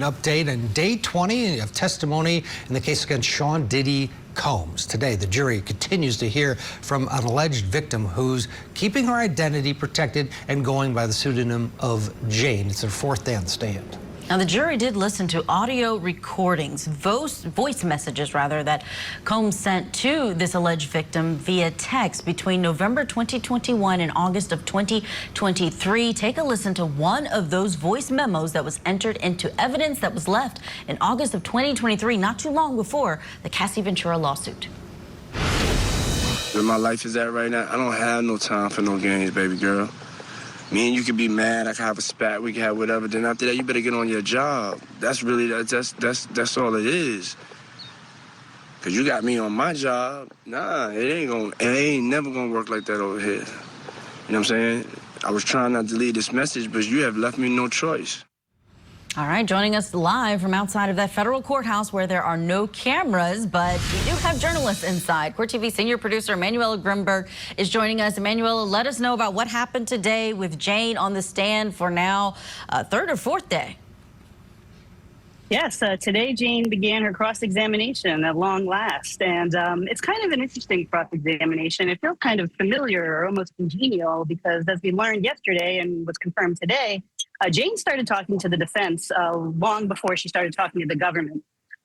update on day 20 of testimony in the case against Sean Diddy Combs. Today, the jury continues to hear from an alleged victim who's keeping her identity protected and going by the pseudonym of Jane. It's her fourth day on the stand. Now, the jury did listen to audio recordings, voice messages rather, that Combs sent to this alleged victim via text between November 2021 and August of 2023. Take a listen to one of those voice memos that was entered into evidence that was left in August of 2023, not too long before the Cassie Ventura lawsuit. Where my life is at right now, I don't have no time for no games, baby girl. Me and you could be mad, I could have a spat, we could have whatever. Then after that, you better get on your job. That's really, that's all it is. Cause you got me on my job. Nah, it ain't never gonna work like that over here. You know what I'm saying? I was trying not to leave this message, but you have left me no choice. All right, joining us live from outside of that federal courthouse where there are no cameras, but we do have journalists inside. Court TV senior producer Emanuela Grimberg is joining us. Emanuela, let us know about what happened today with Jane on the stand for now third or fourth day. Yes, today Jane began her cross-examination at long last, and it's kind of an interesting cross-examination. It feels kind of familiar or almost congenial because, as we learned yesterday and was confirmed today, Jane started talking to the defense long before she started talking to the government.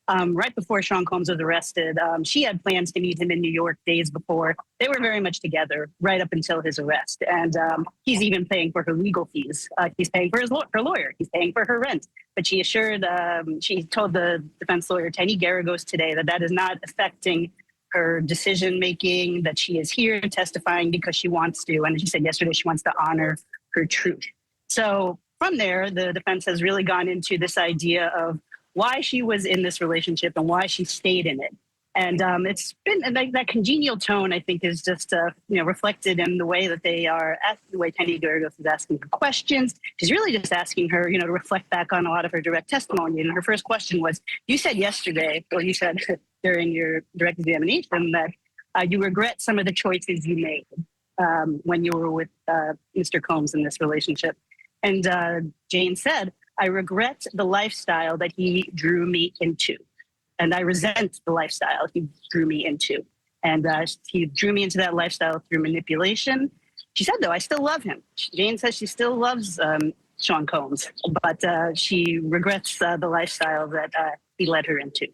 Right before Sean Combs was arrested, she had plans to meet him in New York days before. They were very much together right up until his arrest. And he's even paying for her legal fees. He's paying for her lawyer. He's paying for her rent. But she told the defense lawyer, Teddy Garagos, today that that is not affecting her decision-making, that she is here testifying because she wants to. And she said yesterday she wants to honor her truth. So from there, the defense has really gone into this idea of why she was in this relationship and why she stayed in it. And it's been that congenial tone, I think, is just reflected in the way that they are asking, the way Teddy Garagos is asking her questions. She's really just asking her, to reflect back on a lot of her direct testimony. And her first question was, you said yesterday, or you said during your direct examination, that you regret some of the choices you made when you were with Mr. Combs in this relationship. And Jane said, I regret the lifestyle that he drew me into. And I resent the lifestyle he drew me into. And he drew me into that lifestyle through manipulation. She said, though, I still love him. Jane says she still loves Sean Combs, but she regrets the lifestyle that he led her into.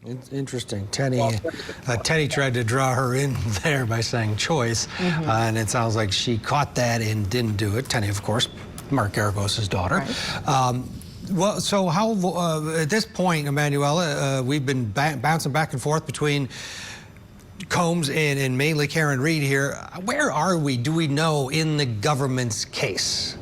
It's interesting. Teddy tried to draw her in there by saying choice, and it sounds like she caught that and didn't do it. Teddy, of course, Mark Garagos' daughter. Right. Well, so how, at this point, Emanuela, we've been bouncing back and forth between Combs and mainly Karen Reed here. Where are we, do we know, in the government's case?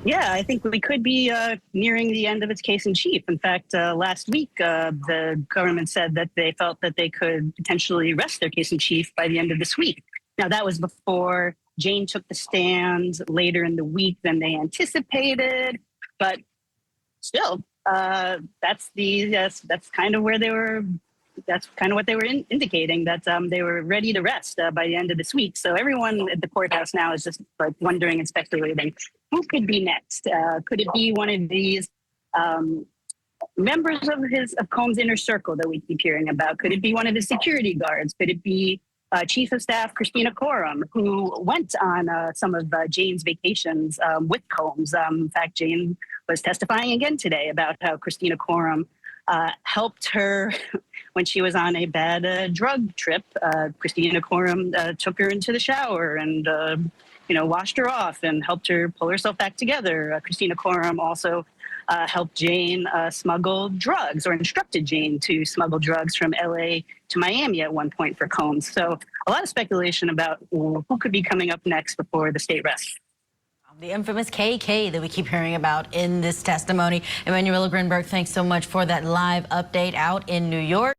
Yeah, I think we could be nearing the end of its case in chief. In fact, last week, the government said that they felt that they could potentially rest their case in chief by the end of this week. Now, that was before Jane took the stand later in the week than they anticipated. But still, that's kind of where they were. That's kind of what they were indicating, that they were ready to rest by the end of this week. So everyone at the courthouse now is just like wondering and speculating, who could be next? Could it be one of these members of Combs' inner circle that we keep hearing about? Could it be one of his security guards? Could it be Chief of Staff Christina Coram, who went on some of Jane's vacations with Combs? In fact, Jane was testifying again today about how Christina Coram helped her when she was on a bad drug trip. Christina Coram took her into the shower and washed her off and helped her pull herself back together. Christina Coram also helped Jane smuggle drugs, or instructed Jane to smuggle drugs from LA to Miami at one point for Combs. So a lot of speculation about who could be coming up next before the state rests. The infamous KK that we keep hearing about in this testimony. Emanuela Grimberg, thanks so much for that live update out in New York.